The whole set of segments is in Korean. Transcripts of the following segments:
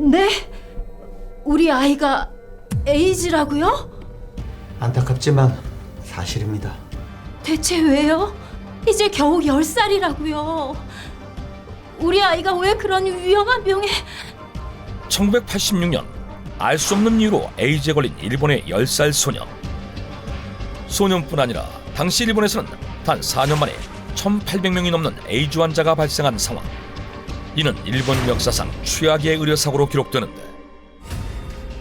네? 우리 아이가 에이즈라고요? 안타깝지만 사실입니다. 대체 왜요? 이제 겨우 10살이라고요. 우리 아이가 왜 그런 위험한 병에... 1986년 알 수 없는 이유로 에이즈에 걸린 일본의 10살 소년. 소년뿐 아니라 당시 일본에서는 단 4년 만에 1,800명이 넘는 에이즈 환자가 발생한 상황. 이는 일본 역사상 최악의 의료사고로 기록되는데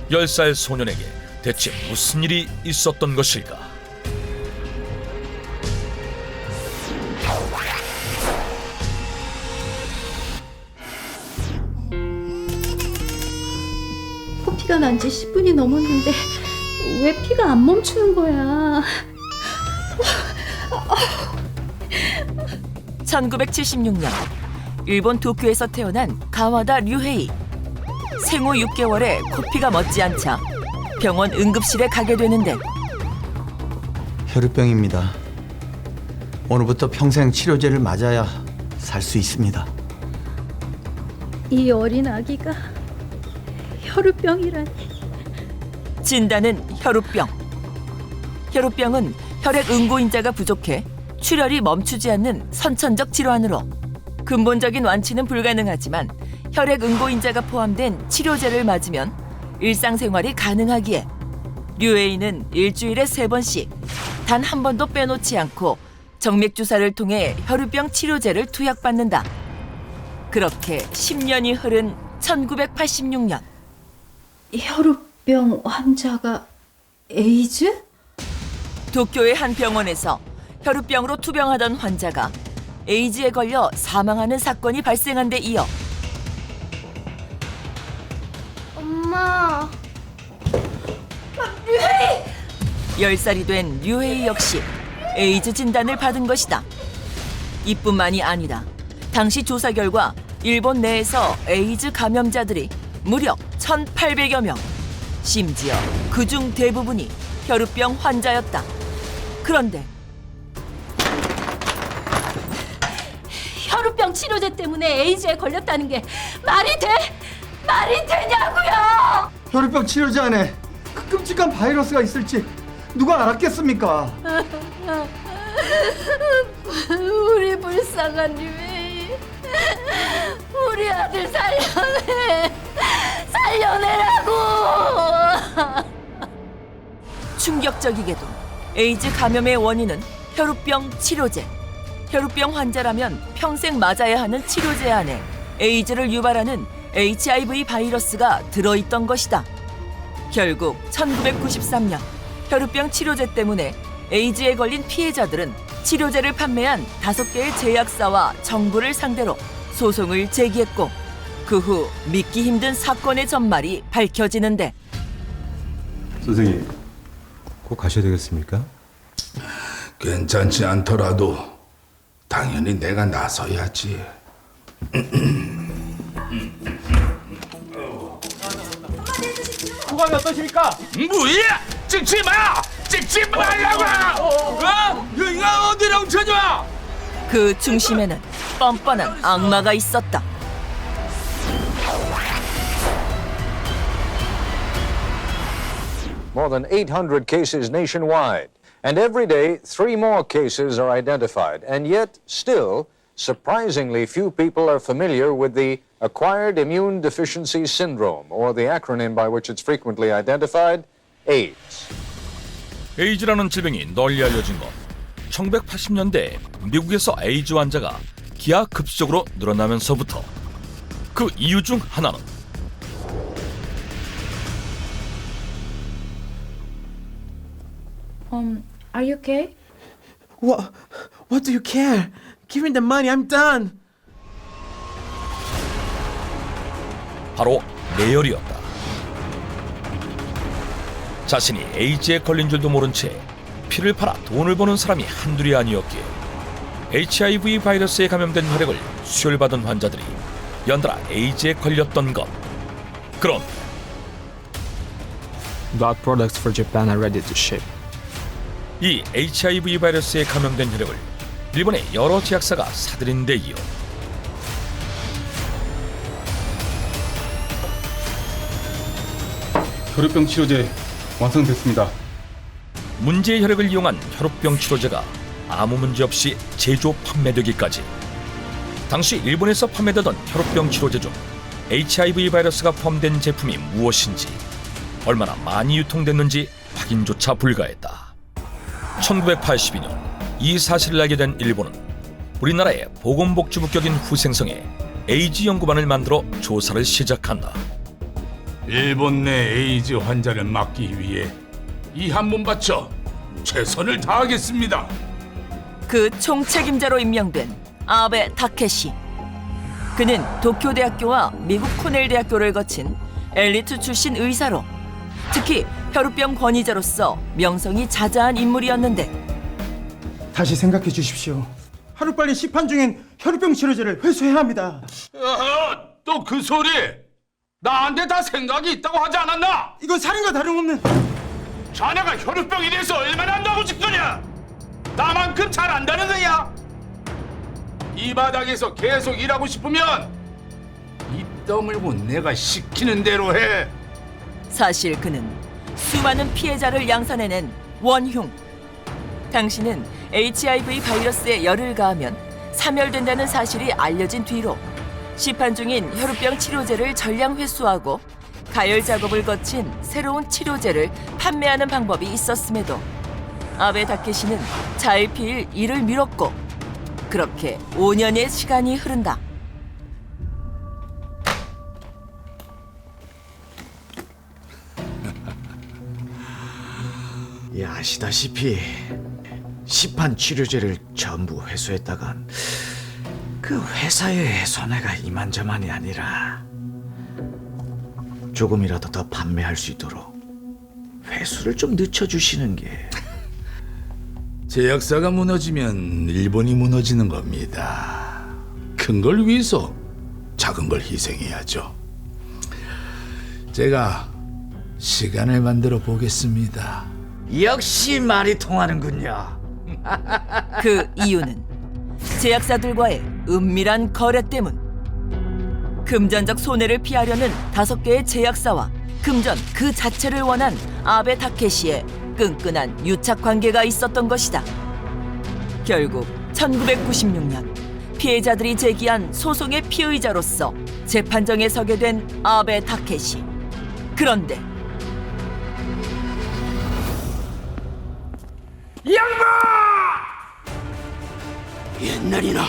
10살 소년에게 대체 무슨 일이 있었던 것일까? 피가 난 지 10분이 넘었는데 왜 피가 안 멈추는 거야? 1976년 일본 도쿄에서 태어난 가와다 류헤이. 생후 6개월에 코피가 멎지 않자 병원 응급실에 가게 되는데 혈우병입니다. 오늘부터 평생 치료제를 맞아야 살 수 있습니다. 이 어린 아기가 혈우병이라니. 진단은 혈우병. 혈우병은 혈액 응고인자가 부족해 출혈이 멈추지 않는 선천적 질환으로 근본적인 완치는 불가능하지만 혈액 응고인자가 포함된 치료제를 맞으면 일상생활이 가능하기에 류에이는 일주일에 3번씩 단 한 번도 빼놓지 않고 정맥주사를 통해 혈우병 치료제를 투약받는다. 그렇게 10년이 흐른 1986년 혈우병 환자가 에이즈? 도쿄의 한 병원에서 혈우병으로 투병하던 환자가 에이즈에 걸려 사망하는 사건이 발생한 데 이어 엄마. 10살이 된 류헤이 역시 에이즈 진단을 받은 것이다. 이뿐만이 아니다. 당시 조사 결과 일본 내에서 에이즈 감염자들이 무려 1,800여 명. 심지어 그중 대부분이 혈우병 환자였다. 그런데 혈우병 치료제 때문에 에이즈에 걸렸다는 게 말이 돼? 말이 되냐고요? 혈우병 치료제 안에 그 끔찍한 바이러스가 있을지 누가 알았겠습니까? 우리 불쌍한 류에이, 우리 아들 살려내라고. 충격적이게도 에이즈 감염의 원인은 혈우병 치료제. 혈우병 환자라면 평생 맞아야 하는 치료제 안에 에이즈를 유발하는 HIV 바이러스가 들어있던 것이다. 결국 1993년 혈우병 치료제 때문에 에이즈에 걸린 피해자들은 치료제를 판매한 5개의 제약사와 정부를 상대로 소송을 제기했고 그 후 믿기 힘든 사건의 전말이 밝혀지는데 선생님, 꼭 가셔야 되겠습니까? 괜찮지 않더라도 당연히 내가 나서야지. 소감이 어떠십니까? 뭐야! 찍지 마! 찍지 말라고! 여기가 어디로 훔쳐줘! 그 중심에는 뻔뻔한 악마가 있었다. More than 800 cases nationwide, and every day 3 more cases are identified, and yet still surprisingly few people are familiar with the Acquired Immune Deficiency Syndrome, or the acronym by which it's frequently identified, AIDS. 에이즈라는 질병이 널리 알려진 건 1980년대 미국에서 에이즈 환자가 기하급수적으로 늘어나면서부터. 그 이유 중 하나는 Are you okay? What do you care? Give me the money, I'm done. 바로 내열이었다. 자신이 에이즈에 걸린 줄도 모른 채 피를 팔아 돈을 버는 사람이 한둘이 아니었기에 HIV 바이러스에 감염된 혈액을 수혈받은 환자들이 연달아 에이즈에 걸렸던 것. 그런데 Blood products for Japan are ready to ship. 이 HIV 바이러스에 감염된 혈액을 일본의 여러 제약사가 사들인 데 이어 혈액병 치료제 완성됐습니다. 문제의 혈액을 이용한 혈우병 치료제가 아무 문제 없이 제조 판매되기까지. 당시 일본에서 판매되던 혈우병 치료제 중 HIV 바이러스가 포함된 제품이 무엇인지, 얼마나 많이 유통됐는지 확인조차 불가했다. 1982년 이 사실을 알게 된 일본은 우리나라의 보건복지부 격인 후생성에 에이즈 연구반을 만들어 조사를 시작한다. 일본 내 에이즈 환자를 막기 위해 이 한 몸 바쳐 최선을 다하겠습니다. 그 총책임자로 임명된 아베 타케시. 그는 도쿄대학교와 미국 코넬 대학교를 거친 엘리트 출신 의사로, 특히 혈우병 권위자로서 명성이 자자한 인물이었는데, 다시 생각해 주십시오. 하루빨리 시판 중인 혈우병 치료제를 회수해야 합니다. 또 그 소리! 나한테 다 생각이 있다고 하지 않았나? 이건 살인과 다름없는. 자네가 혈우병에 대해서 얼마나 안다고 짓거냐? 나만큼 잘 안다는 거야? 이 바닥에서 계속 일하고 싶으면 입 다물고 내가 시키는 대로 해. 사실 그는 수많은 피해자를 양산해낸 원흉. 당신은 HIV 바이러스에 열을 가하면 사멸된다는 사실이 알려진 뒤로 시판 중인 혈우병 치료제를 전량 회수하고 가열 작업을 거친 새로운 치료제를 판매하는 방법이 있었음에도 아베 타케시는 자일피일 이를 미뤘고, 그렇게 5년의 시간이 흐른다. 아시다시피 시판 치료제를 전부 회수했다간 그 회사의 손해가 이만저만이 아니라 조금이라도 더 판매할 수 있도록 회수를 좀 늦춰주시는 게. 제약사가 무너지면 일본이 무너지는 겁니다. 큰 걸 위해서 작은 걸 희생해야죠. 제가 시간을 만들어 보겠습니다. 역시 말이 통하는군요. 그 이유는 제약사들과의 은밀한 거래 때문. 금전적 손해를 피하려는 5개의 제약사와 금전 그 자체를 원한 아베 타케시의 끈끈한 유착 관계가 있었던 것이다. 결국 1996년 피해자들이 제기한 소송의 피의자로서 재판정에 서게 된 아베 타케시. 그런데 옛날이나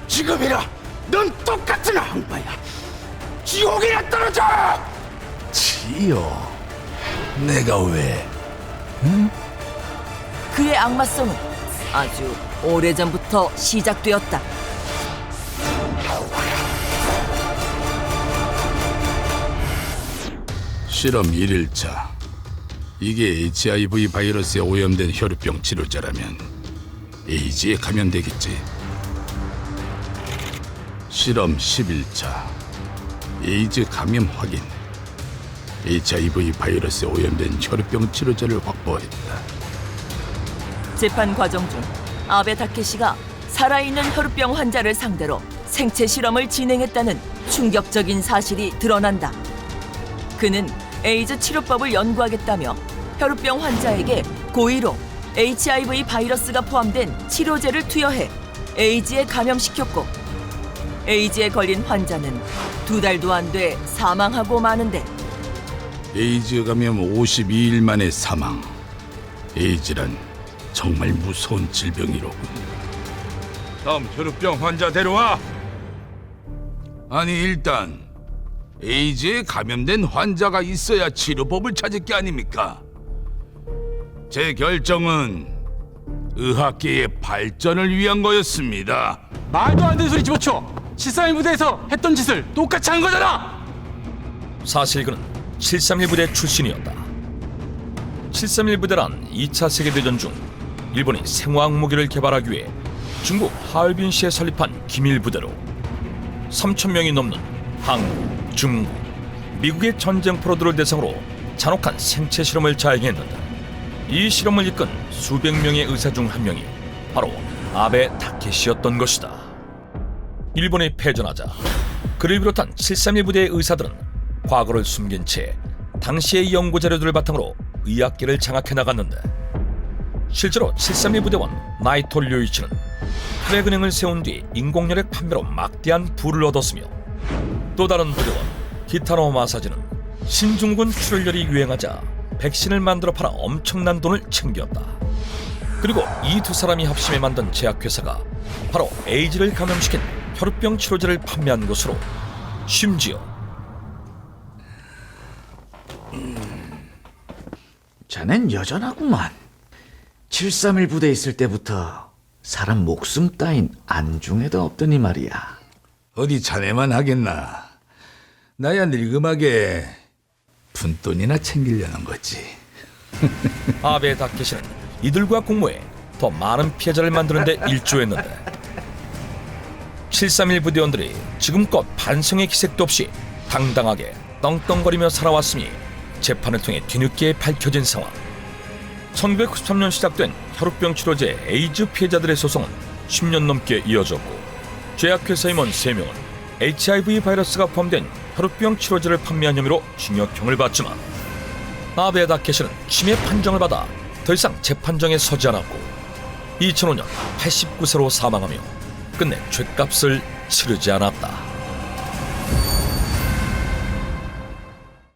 지금이나 넌 똑같은 항바야. 지옥이나 떨어져! 지옥? 내가 왜? 그의 악마성은 아주 오래전부터 시작되었다. 실험 1일차. 이게 HIV 바이러스에 오염된 혈우병 치료제라면 에이즈에 감염되겠지. 실험 11차. 에이즈 감염 확인. HIV 바이러스에 오염된 혈우병 치료제를 확보했다. 재판 과정 중 아베 타케시가 살아있는 혈우병 환자를 상대로 생체 실험을 진행했다는 충격적인 사실이 드러난다. 그는 에이즈 치료법을 연구하겠다며 혈우병 환자에게 고의로 HIV 바이러스가 포함된 치료제를 투여해 에이즈에 감염시켰고, 에이즈에 걸린 환자는 2달도 안 돼 사망하고 마는데, 에이즈 감염 52일 만에 사망. 에이즈란 정말 무서운 질병이로군. 다음 혈우병 환자 데려와. 아니, 일단 에이즈에 감염된 환자가 있어야 치료법을 찾을 게 아닙니까? 제 결정은 의학계의 발전을 위한 거였습니다. 말도 안 되는 소리 집어쳐. 731 부대에서 했던 짓을 똑같이 한 거잖아. 사실 그는 731 부대 출신이었다. 731 부대란 2차 세계대전 중 일본이 생화학 무기를 개발하기 위해 중국 하얼빈시에 설립한 기밀 부대로 3,000명이 넘는 한국, 중국, 미국의 전쟁 포로들을 대상으로 잔혹한 생체 실험을 자행했는다. 이 실험을 이끈 수백 명의 의사 중 한 명이 바로 아베 타케시였던 것이다. 일본이 패전하자 그를 비롯한 731 부대의 의사들은 과거를 숨긴 채 당시의 연구 자료들을 바탕으로 의학계를 장악해 나갔는데 실제로 731 부대원 나이토 류이치는 혈액은행을 세운 뒤 인공혈액 판매로 막대한 부를 얻었으며 또 다른 부대원 기타노 마사지는 신중군 출혈열이 유행하자 백신을 만들어 팔아 엄청난 돈을 챙겼다. 그리고 이 두 사람이 합심해 만든 제약회사가 바로 에이즈를 감염시킨 혈우병 치료제를 판매한 것으로 심지어 자넨 여전하구만. 731 부대에 있을 때부터 사람 목숨 따윈 안중에도 없더니 말이야. 어디 자네만 하겠나. 나야 늙음하게 푼돈이나 챙기려는 거지. 아베 다케시는 이들과 공모해 더 많은 피해자를 만드는 데 일조했는데 731 부대원들이 지금껏 반성의 기색도 없이 당당하게 떵떵거리며 살아왔으니 재판을 통해 뒤늦게 밝혀진 상황. 1993년 시작된 혈우병 치료제 에이즈 피해자들의 소송은 10년 넘게 이어졌고 제약회사 임원 3명은 HIV 바이러스가 포함된 혈우병 치료제를 판매한 혐의로 징역형을 받지만 아베 다케시는 침해 판정을 받아 더 이상 재판정에 서지 않았고 2005년 89세로 사망하며 끝내 죗값을 치르지 않았다.